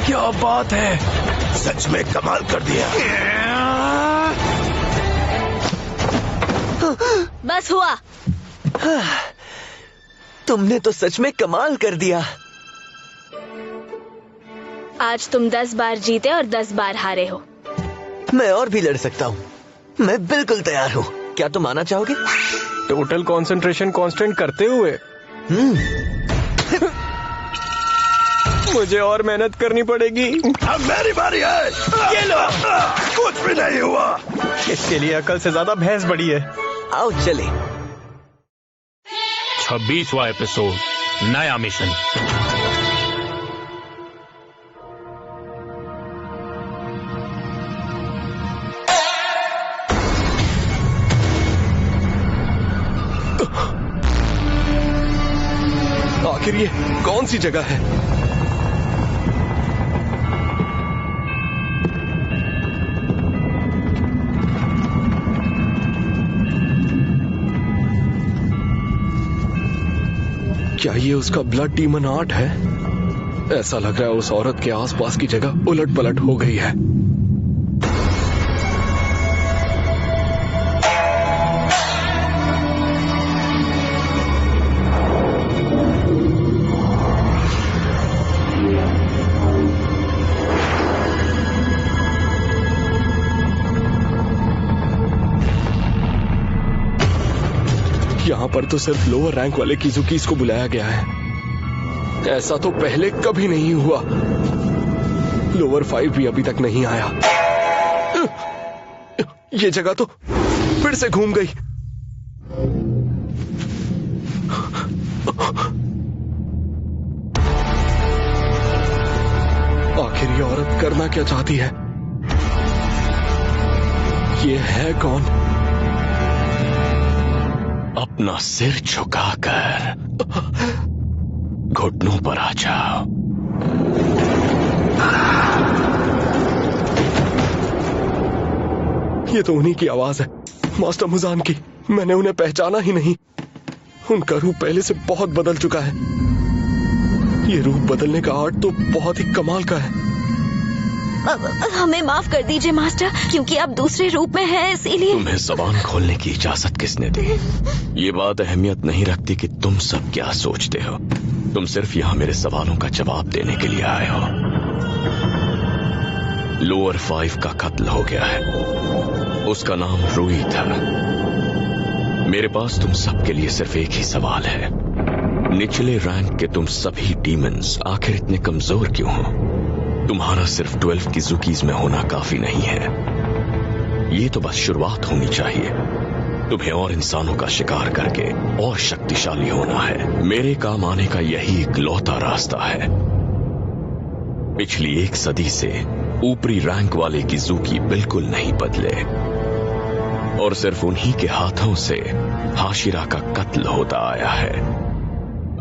क्या बात है, सच में कमाल कर दिया। बस हुआ। तुमने तो सच में कमाल कर दिया। आज तुम 10 बार जीते और 10 बार हारे हो। मैं और भी लड़ सकता हूँ। मैं बिल्कुल तैयार हूँ। क्या तुम आना चाहोगे? टोटल कंसंट्रेशन कांस्टेंट करते हुए। मुझे और मेहनत करनी पड़ेगी। अब मेरी बारी है। ये लो। कुछ भी नहीं हुआ। इसके लिए अकल से ज्यादा भैंस बड़ी है। आओ चले। 26वां एपिसोड, नया मिशन। आखिर ये कौन सी जगह है? क्या ये उसका ब्लड डीमन आर्ट है? ऐसा लग रहा है उस औरत के आसपास की जगह उलट पलट हो गई है। यहाँ पर तो सिर्फ लोअर रैंक वाले किजुकीज को बुलाया गया है। ऐसा तो पहले कभी नहीं हुआ। लोअर 5 भी अभी तक नहीं आया। ये जगह तो फिर से घूम गई। आखिर ये औरत करना क्या चाहती है? ये है कौन? अपना सिर झुकाकर घुटनों पर आ जाओ। ये तो उन्हीं की आवाज है, मास्टर मुजान की। मैंने उन्हें पहचाना ही नहीं। उनका रूप पहले से बहुत बदल चुका है। ये रूप बदलने का आर्ट तो बहुत ही कमाल का है। हमें माफ कर दीजिए मास्टर, क्योंकि आप दूसरे रूप में हैं, इसीलिए। तुम्हें जबान खोलने की इजाजत किसने दी? ये बात अहमियत नहीं रखती कि तुम सब क्या सोचते हो। तुम सिर्फ यहाँ मेरे सवालों का जवाब देने के लिए आए हो। लोअर 5 का कत्ल हो गया है। उसका नाम रूई था। मेरे पास तुम सबके लिए सिर्फ एक ही सवाल है। निचले रैंक के तुम सभी डीमंस आखिर इतने कमजोर क्यों हो? तुम्हारा सिर्फ 12 किजुकीज में होना काफी नहीं है। ये तो बस शुरुआत होनी चाहिए। तुम्हें और इंसानों का शिकार करके और शक्तिशाली होना है। मेरे काम आने का यही इकलौता रास्ता है। पिछली 1 सदी से ऊपरी रैंक वाले किजुकी बिल्कुल नहीं बदले और सिर्फ उन्हीं के हाथों से हाशिरा का कत्ल होता आया है।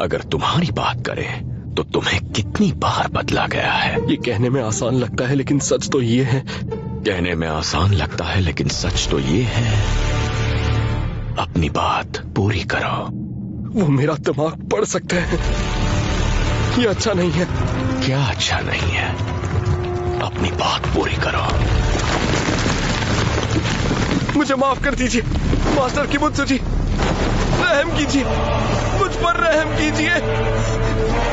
अगर तुम्हारी बात करें तो तुम्हें कितनी बार बदला गया है? ये कहने में आसान लगता है, लेकिन सच तो ये है। कहने में आसान लगता है, लेकिन सच तो ये है। अपनी बात पूरी करो। वो मेरा दिमाग पढ़ सकते हैं। ये अच्छा नहीं है। क्या अच्छा नहीं है? अपनी बात पूरी करो। मुझे माफ कर दीजिए मास्टर किबुत्सु जी। रहम कीजिए, मुझ पर रहम कीजिए।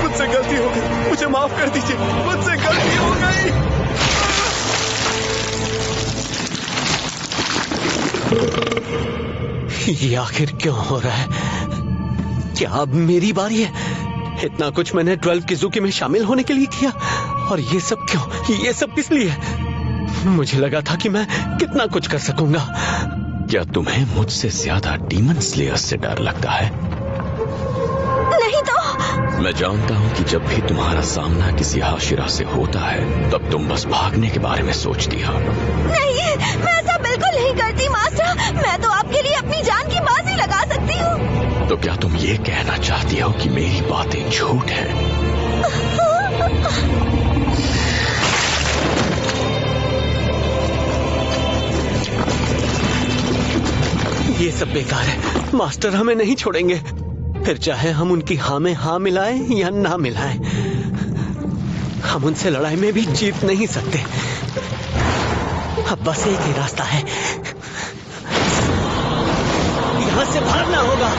मुझसे गलती हो गई, मुझे माफ कर दीजिए। मुझसे गलती हो गई। ये आखिर क्यों हो रहा है? क्या अब मेरी बारी है? इतना कुछ मैंने 12 किजुकी में शामिल होने के लिए किया, और ये सब क्यों? ये सब किस लिए? मुझे लगा था कि मैं कितना कुछ कर सकूंगा। क्या तुम्हें मुझसे ज्यादा डीमन स्लेयर्स से डर लगता है? नहीं तो। मैं जानता हूँ कि जब भी तुम्हारा सामना किसी हाशिरा से होता है तब तुम बस भागने के बारे में सोचती हो। नहीं, मैं ऐसा बिल्कुल नहीं करती मास्टर। मैं तो आपके लिए अपनी जान की बाजी लगा सकती हूँ। तो क्या तुम ये कहना चाहती हो कि मेरी बातें झूठ हैं? ये सब बेकार है। मास्टर हमें नहीं छोड़ेंगे, फिर चाहे हम उनकी हाँ में हाँ मिलाएं या ना मिलाएं, हम उनसे लड़ाई में भी जीत नहीं सकते। अब बस एक ही रास्ता है, यहां से भागना होगा।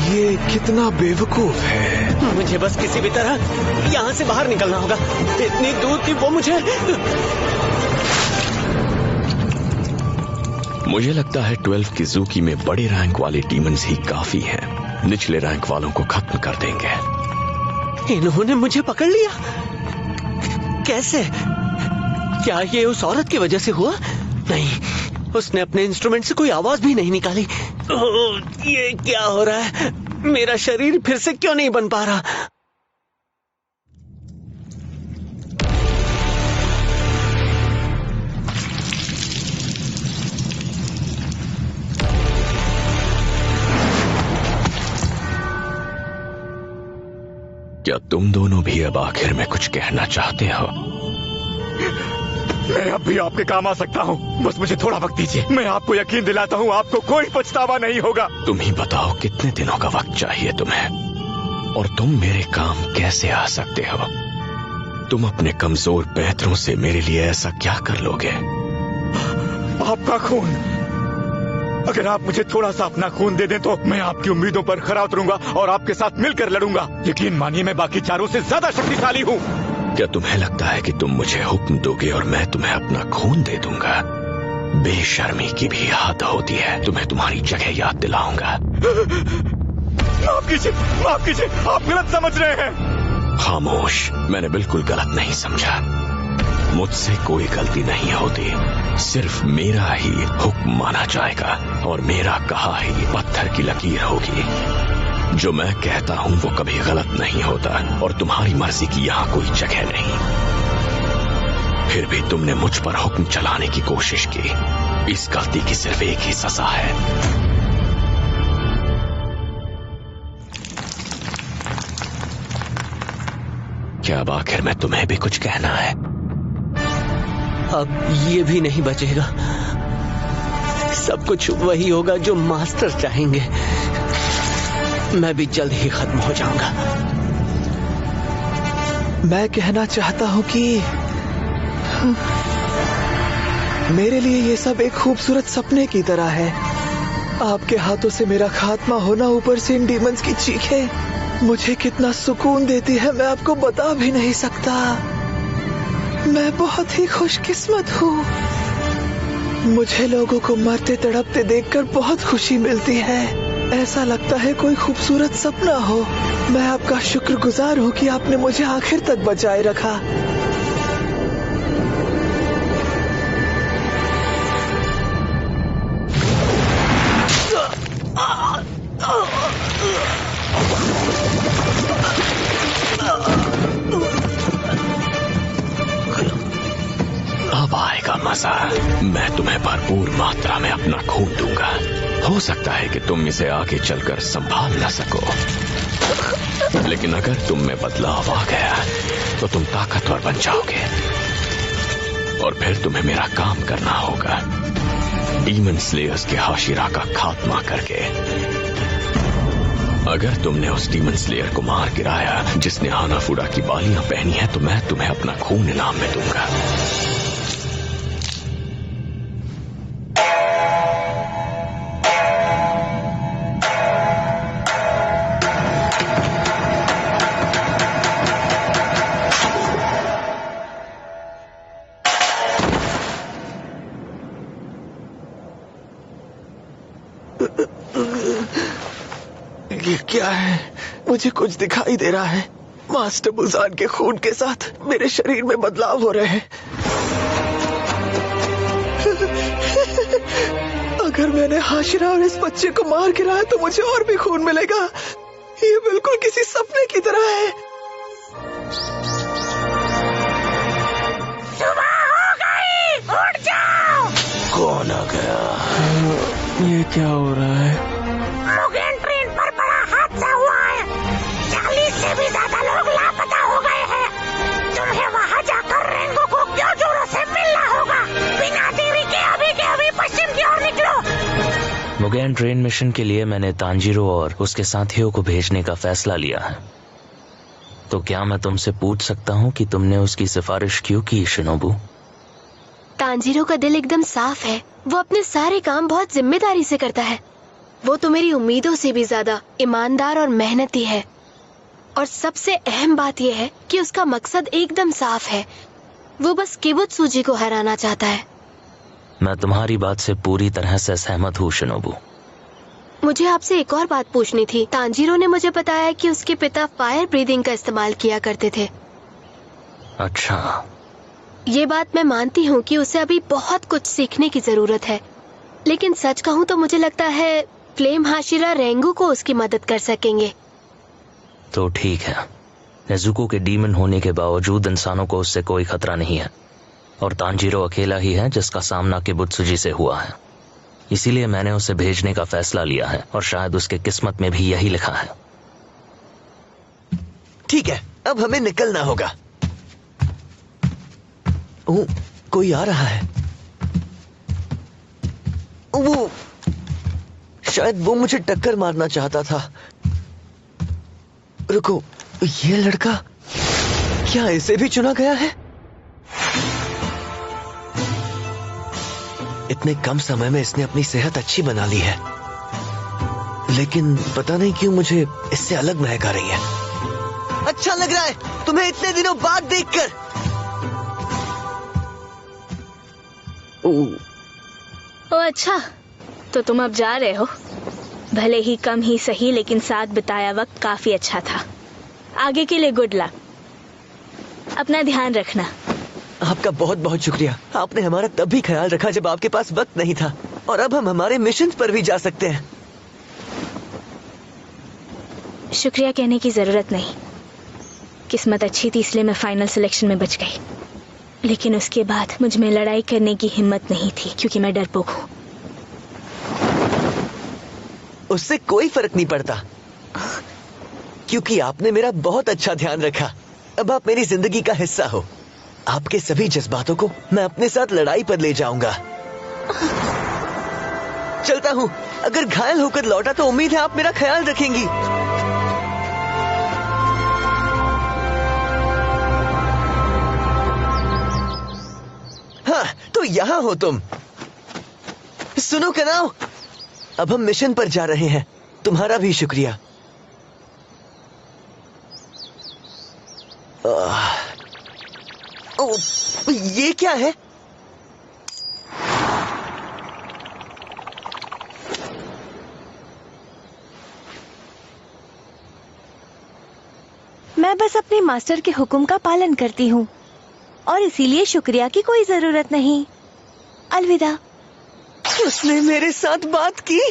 ये कितना बेवकूफ है। मुझे बस किसी भी तरह यहां से बाहर निकलना होगा। इतनी दूर थी वो मुझे लगता है 12 किज़ुकी में बड़े रैंक वाले डीमंस ही काफी हैं। निचले रैंक वालों को खत्म कर देंगे। इन्होंने मुझे पकड़ लिया। कैसे? क्या ये उस औरत की वजह से हुआ? नहीं, उसने अपने इंस्ट्रूमेंट से कोई आवाज भी नहीं निकाली। ओह, ये क्या हो रहा है? मेरा शरीर फिर से क्यों नहीं बन पा रहा? क्या तुम दोनों भी अब आखिर में कुछ कहना चाहते हो? मैं अब भी आपके काम आ सकता हूँ, बस मुझे थोड़ा वक्त दीजिए। मैं आपको यकीन दिलाता हूँ, आपको कोई पछतावा नहीं होगा। तुम ही बताओ कितने दिनों का वक्त चाहिए तुम्हें, और तुम मेरे काम कैसे आ सकते हो? तुम अपने कमजोर पैतरों से मेरे लिए ऐसा क्या कर लोगे? आपका खून, अगर आप मुझे थोड़ा सा अपना खून दे दें तो मैं आपकी उम्मीदों पर खरा उतरूंगा और आपके साथ मिलकर लड़ूंगा। यकीन मानिए, मैं बाकी चारों से ज्यादा शक्तिशाली हूँ। क्या तुम्हें लगता है कि तुम मुझे हुक्म दोगे और मैं तुम्हें अपना खून दे दूंगा? बेशर्मी की भी हद होती है। तुम्हें तुम्हारी जगह याद दिलाऊंगा। माफ कीजिए, आप गलत समझ रहे हैं। खामोश, मैंने बिल्कुल गलत नहीं समझा। मुझसे कोई गलती नहीं होती, सिर्फ मेरा ही हुक्म माना जाएगा और मेरा कहा ही पत्थर की लकीर होगी। जो मैं कहता हूँ वो कभी गलत नहीं होता, और तुम्हारी मर्जी की यहाँ कोई जगह नहीं। फिर भी तुमने मुझ पर हुक्म चलाने की कोशिश की। इस गलती की सिर्फ एक ही सजा है। क्या अब आखिर में तुम्हें भी कुछ कहना है? अब ये भी नहीं बचेगा। सब कुछ वही होगा जो मास्टर चाहेंगे। मैं भी जल्द ही खत्म हो जाऊंगा। मैं कहना चाहता हूँ कि मेरे लिए ये सब एक खूबसूरत सपने की तरह है। आपके हाथों से मेरा खात्मा होना, ऊपर से इन डीमंस की चीखें मुझे कितना सुकून देती है, मैं आपको बता भी नहीं सकता। मैं बहुत ही खुशकिस्मत हूँ। मुझे लोगों को मरते तड़पते देखकर बहुत खुशी मिलती है। ऐसा लगता है कोई खूबसूरत सपना हो। मैं आपका शुक्रगुजार हूँ कि आपने मुझे आखिर तक बचाए रखा। अब आएगा मजा। मैं तुम्हें भरपूर मात्रा में अपना खून दूंगा। हो सकता है कि तुम इसे आगे चलकर संभाल न सको, लेकिन अगर तुम में बदलाव आ गया तो तुम ताकतवर बन जाओगे, और फिर तुम्हें मेरा काम करना होगा, डीमन स्लेयर्स के हाशिरा का खात्मा करके। अगर तुमने उस डीमन स्लेयर को मार गिराया जिसने हानाफुड़ा की बालियां पहनी है, तो मैं तुम्हें अपना खून इनाम में दूंगा। ये क्या है? मुझे कुछ दिखाई दे रहा है। मास्टर बुजान के खून के साथ मेरे शरीर में बदलाव हो रहे हैं। अगर मैंने हाशिरा और इस बच्चे को मार गिराया तो मुझे और भी खून मिलेगा। ये बिल्कुल किसी सपने की तरह है। सुबह हो गई, उठ जाओ। कौन आ गया? ये क्या हो रहा है? मुगेन ट्रेन पर बड़ा हादसा हुआ है। 40 से भी ज्यादा लोग लापता हो गए हैं। तुम्हें वहाँ जाकर रेंगो को क्यों जोरों से मिल मुगेन ट्रेन मिशन के लिए मैंने तांजीरो और उसके साथियों को भेजने का फैसला लिया है। तो क्या मैं तुमसे पूछ सकता हूँ कि तुमने उसकी सिफारिश क्यों की, शिनोबू? तांजीरो का दिल एकदम साफ है। वो अपने सारे काम बहुत जिम्मेदारी से करता है। वो तो मेरी उम्मीदों से भी ज्यादा ईमानदार और मेहनती है। और सबसे अहम बात यह है कि उसका मकसद एकदम साफ है। वो बस किबुत्सुजी को हराना चाहता है। मैं तुम्हारी बात से पूरी तरह से सहमत हूँ, शिनोबू। मुझे आपसे एक और बात पूछनी थी। तांजीरो ने मुझे बताया कि उसके पिता फायर ब्रीदिंग का इस्तेमाल किया करते थे। अच्छा। ये बात मैं मानती हूँ कि उसे अभी बहुत कुछ सीखने की जरूरत है, लेकिन सच कहूँ तो मुझे लगता है फ्लेम हाशिरा रेंगू को उसकी मदद कर सकेंगे। तो ठीक है। नेजुको के डीमन होने के बावजूद इंसानों को उससे कोई खतरा नहीं है, और तांजीरो अकेला ही है जिसका सामना किबुत्सुजी से हुआ है। इसीलिए मैंने उसे भेजने का फैसला लिया है, और शायद उसके किस्मत में भी यही लिखा है। ठीक है, अब हमें निकलना होगा। कोई आ रहा है। वो शायद वो मुझे टक्कर मारना चाहता था। रुको, ये लड़का, क्या इसे भी चुना गया है? इतने कम समय में इसने अपनी सेहत अच्छी बना ली है, लेकिन पता नहीं क्यों मुझे इससे अलग महक आ रही है। अच्छा लग रहा है तुम्हें इतने दिनों बाद देखकर। ओ अच्छा, तो तुम अब जा रहे हो। भले ही कम ही सही, लेकिन साथ बिताया वक्त काफी अच्छा था। आगे के लिए गुड लक। अपना ध्यान रखना। आपका बहुत बहुत शुक्रिया। आपने हमारा तब भी ख्याल रखा जब आपके पास वक्त नहीं था, और अब हम हमारे मिशन पर भी जा सकते हैं। शुक्रिया कहने की जरूरत नहीं। किस्मत अच्छी थी इसलिए मैं फाइनल सिलेक्शन में बच गई, लेकिन उसके बाद मुझ में लड़ाई करने की हिम्मत नहीं थी क्योंकि मैं डरपोक हूँ। उससे कोई फर्क नहीं पड़ता, क्योंकि आपने मेरा बहुत अच्छा ध्यान रखा। अब आप मेरी जिंदगी का हिस्सा हो। आपके सभी जज्बातों को मैं अपने साथ लड़ाई पर ले जाऊंगा। चलता हूँ। अगर घायल होकर लौटा तो उम्मीद है आप मेरा ख्याल रखेंगी। हाँ, तो यहाँ हो तुम। सुनो कनाओ, अब हम मिशन पर जा रहे हैं। तुम्हारा भी शुक्रिया। ये क्या है? मैं बस अपने मास्टर के हुक्म का पालन करती हूँ, और इसीलिए शुक्रिया की कोई जरूरत नहीं। अलविदा। उसने मेरे साथ बात की।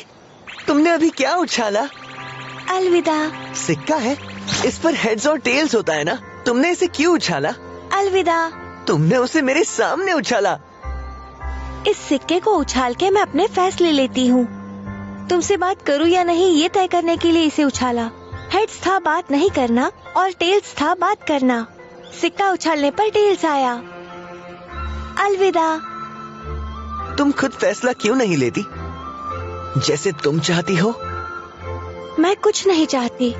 तुमने अभी क्या उछाला? अलविदा। सिक्का है, इस पर हेड्स और टेल्स होता है ना? तुमने इसे क्यों उछाला? अलविदा। तुमने उसे मेरे सामने उछाला। इस सिक्के को उछाल के मैं अपने फैसले लेती हूँ। तुमसे बात करूँ या नहीं ये तय करने के लिए इसे उछाला। हेड्स था बात नहीं करना, और टेल्स था बात करना। सिक्का उछालने पर टेल्स आया। अलविदा। तुम खुद फैसला क्यों नहीं लेती, जैसे तुम चाहती हो? मैं कुछ नहीं चाहती,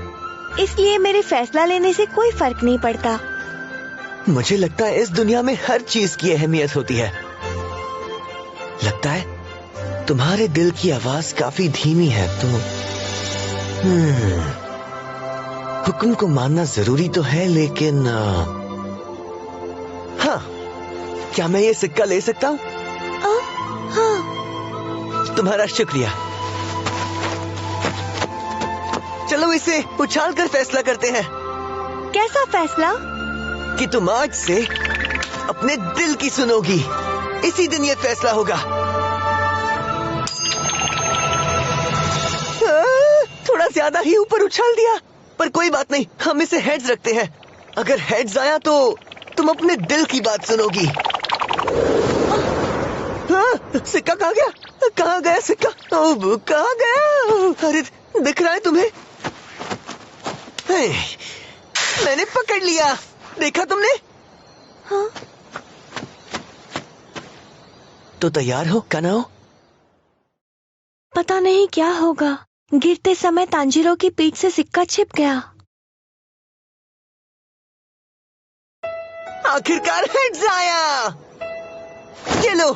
इसलिए मेरे फैसला लेने से कोई फर्क नहीं पड़ता। मुझे लगता है इस दुनिया में हर चीज की अहमियत होती है। लगता है तुम्हारे दिल की आवाज काफी धीमी है, तो हुक्म को मानना जरूरी तो है, लेकिन हाँ, क्या मैं ये सिक्का ले सकता हूँ? हाँ। तुम्हारा शुक्रिया। चलो इसे उछाल कर फैसला करते हैं। कैसा फैसला? कि तुम आज से अपने दिल की सुनोगी। इसी दिन ये फैसला होगा। थोड़ा ज्यादा ही ऊपर उछाल दिया, पर कोई बात नहीं, हम इसे हेड्स रखते हैं। अगर हेड्स आया तो तुम अपने दिल की बात सुनोगी। हाँ, सिक्का कहाँ गया? कहाँ गया सिक्का? कहाँ गया? अरे दिख रहा है तुम्हें? मैंने पकड़ लिया, देखा तुमने? हाँ? तो तैयार हो कनाओ? पता नहीं क्या होगा। गिरते समय तांजीरो की पीठ से सिक्का छिप गया। आखिरकार हेड्स आया। ये लो।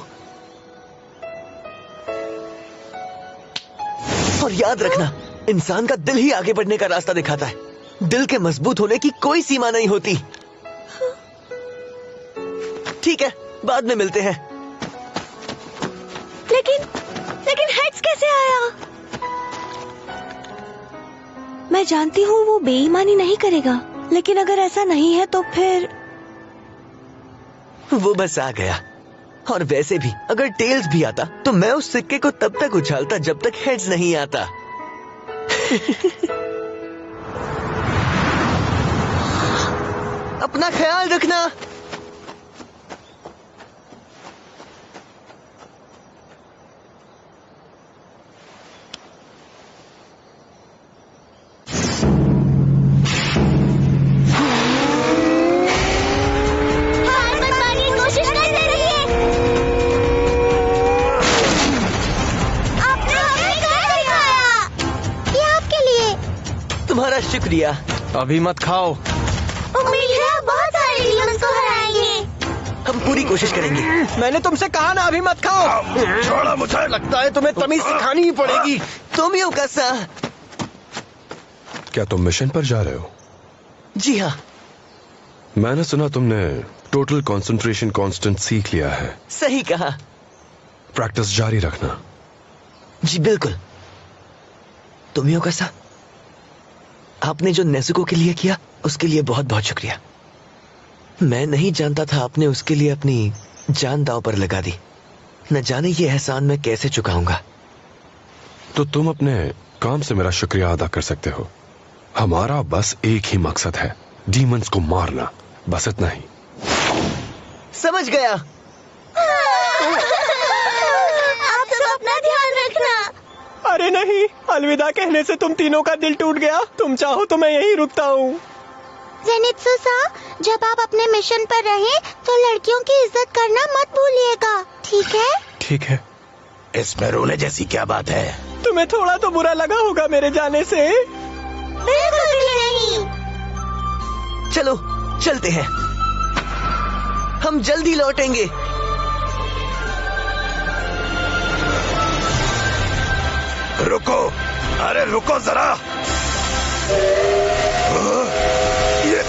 और याद रखना, इंसान का दिल ही आगे बढ़ने का रास्ता दिखाता है। दिल के मजबूत होने की कोई सीमा नहीं होती। ठीक है, बाद में मिलते हैं। लेकिन हेड्स कैसे आया? मैं जानती हूँ वो बेईमानी नहीं करेगा, लेकिन अगर ऐसा नहीं है तो फिर वो बस आ गया। और वैसे भी अगर टेल्स भी आता तो मैं उस सिक्के को तब तक उछालता जब तक हेड्स नहीं आता। अपना ख्याल रखना। तुम्हारा शुक्रिया। अभी मत खाओ। उम्मीद है बहुत सारे डीमंस को हराएंगे। हम पूरी कोशिश करेंगे। मैंने तुमसे कहा ना अभी मत खाओ। छोड़ो मुझे। लगता है तुम्हें तमीज सिखानी ही पड़ेगी। तुम ही हो कैसा? क्या तुम मिशन पर जा रहे हो? जी हाँ। मैंने सुना तुमने टोटल कंसंट्रेशन कांस्टेंट सीख लिया है। सही कहा। प्रैक्टिस जारी रखना। जी बिल्कुल। तुम ही हो कैसा? आपने जो नेज़ुको के लिए किया उसके लिए बहुत बहुत शुक्रिया। मैं नहीं जानता था आपने उसके लिए अपनी जान दांव पर लगा दी। न जाने ये एहसान मैं कैसे चुकाऊंगा। तो तुम अपने काम से मेरा शुक्रिया अदा कर सकते हो। हमारा बस एक ही मकसद है, डीमंस को मारना, बस इतना ही। समझ गया। आप सब अपना ध्यान रखना। अरे नहीं, अलविदा कहने से तुम तीनों का दिल टूट गया। तुम चाहो तो मैं यहीं रुकता हूँ। ज़ेनित्सु-सा, जब आप अपने मिशन पर रहें तो लड़कियों की इज्जत करना मत भूलिएगा, ठीक है? ठीक है। इसमें रोने जैसी क्या बात है? तुम्हें थोड़ा तो बुरा लगा होगा मेरे जाने से। बिल्कुल भी नहीं। चलो चलते हैं, हम जल्दी लौटेंगे। रुको, अरे रुको जरा। ये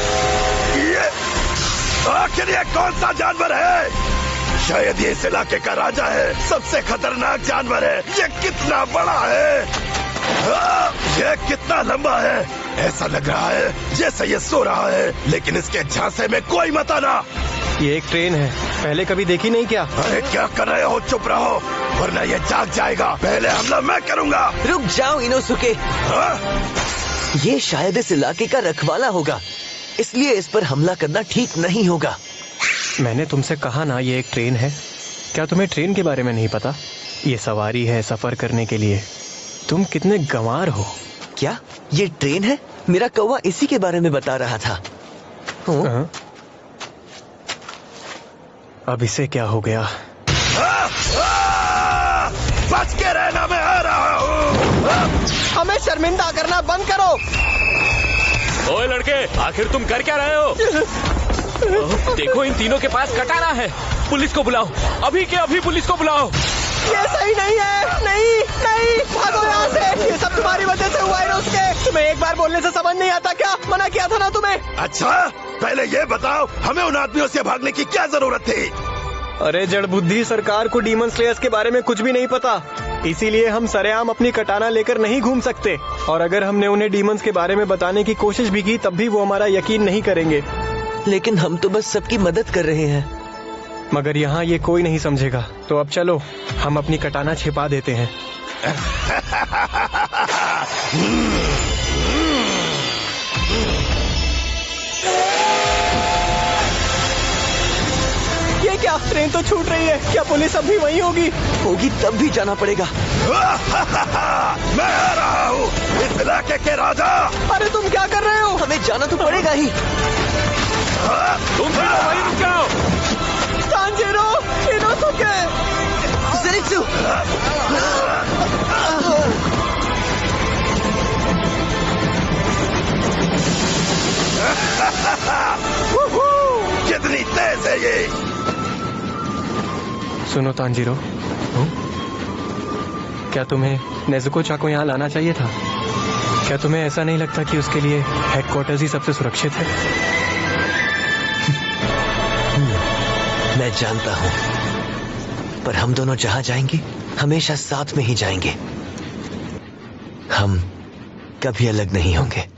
आखिर ये कौन सा जानवर है? शायद ये इस इलाके का राजा है। सबसे खतरनाक जानवर है। ये कितना बड़ा है, ये कितना लंबा है। ऐसा लग रहा है जैसे ये सो रहा है, लेकिन इसके झांसे में कोई मत आना। ये एक ट्रेन है, पहले कभी देखी नहीं क्या? अरे क्या कर रहे हो? चुप रहो वरना ये जाग जाएगा। पहले हमला मैं करूंगा। रुक जाओ इनोसुके। ये शायद इस इलाके का रखवाला होगा, इसलिए इस पर हमला करना ठीक नहीं होगा। मैंने तुमसे कहा ना ये एक ट्रेन है। क्या तुम्हें ट्रेन के बारे में नहीं पता? ये सवारी है सफर करने के लिए। तुम कितने गंवार हो। क्या ये ट्रेन है? मेरा कौवा इसी के बारे में बता रहा था। हाँ? अब इसे क्या हो गया? बच के रहना, मैं आ रहा हूँ। हमें शर्मिंदा करना बंद करो। ओए लड़के, आखिर तुम कर क्या रहे हो? देखो इन तीनों के पास कटारा है। पुलिस को बुलाओ, अभी के अभी पुलिस को बुलाओ। ये सही नहीं है। नहीं नहीं, भागो यहाँ से। ये सब तुम्हारी वजह से हुआ है। उसके तुम्हें एक बार बोलने से समझ नहीं आता क्या? मना किया था ना तुम्हें। अच्छा, पहले ये बताओ हमें उन आदमियों से भागने की क्या जरूरत थी? अरे जड़ बुद्धि, सरकार को डीमन स्लेयर्स के बारे में कुछ भी नहीं पता, इसीलिए हम सरेआम अपनी कटाना लेकर नहीं घूम सकते। और अगर हमने उन्हें डीमंस के बारे में बताने की कोशिश भी की तब भी वो हमारा यकीन नहीं करेंगे। लेकिन हम तो बस सबकी मदद कर रहे हैं। मगर यहाँ ये कोई नहीं समझेगा। तो अब चलो, हम अपनी कटाना छिपा देते हैं। ये क्या, ट्रेन तो छूट रही है। क्या पुलिस अब भी वहीं होगी? होगी तब भी जाना पड़ेगा। मैं आ रहा हूँ, इस इलाके के राजा। अरे तुम क्या कर रहे हो? हमें जाना तो पड़ेगा ही। तुम वहीं रुक जाओ। Tanjiro, Inosuke, Zenitsu. ये? सुनो तांजीरो, क्या तुम्हें नेजुको चा को यहाँ लाना चाहिए था? क्या तुम्हें ऐसा नहीं लगता कि उसके लिए हेडक्वार्टर्स ही सबसे सुरक्षित है? मैं जानता हूँ, पर हम दोनों जहाँ जाएंगे हमेशा साथ में ही जाएंगे। हम कभी अलग नहीं होंगे।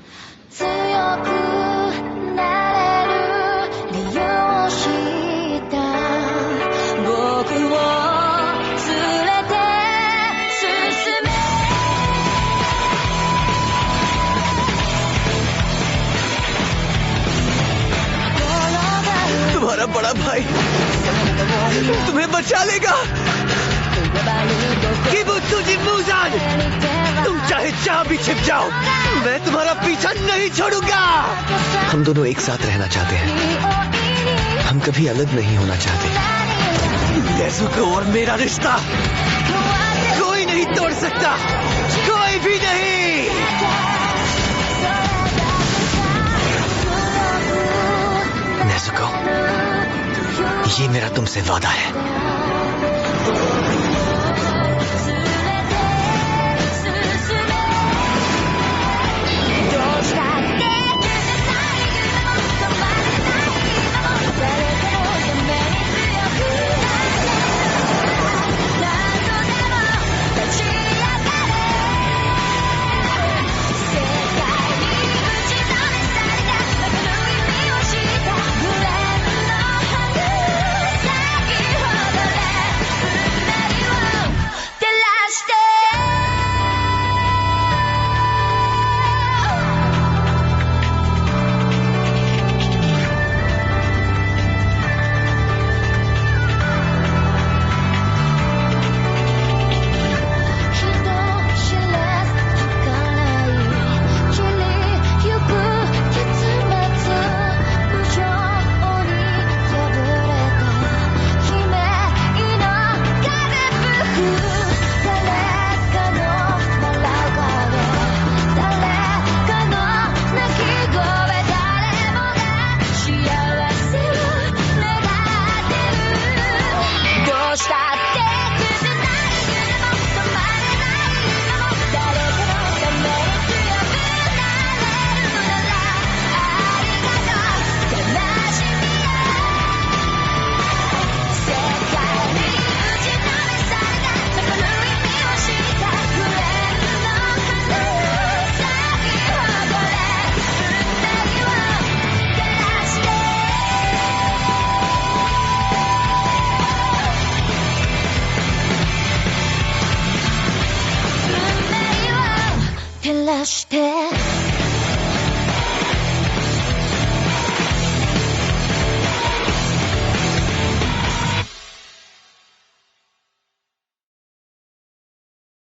तुम्हारा बड़ा भाई तुम्हें बचा लेगा। किबुत्सुजी मुज़ान, तुम चाहे जहाँ भी छिप जाओ, मैं तुम्हारा पीछा नहीं छोड़ूंगा। हम दोनों एक साथ रहना चाहते हैं, हम कभी अलग नहीं होना चाहते। नेज़ुको और मेरा रिश्ता कोई नहीं तोड़ सकता, कोई भी नहीं। नेज़ुको, ये मेरा तुमसे वादा है। Last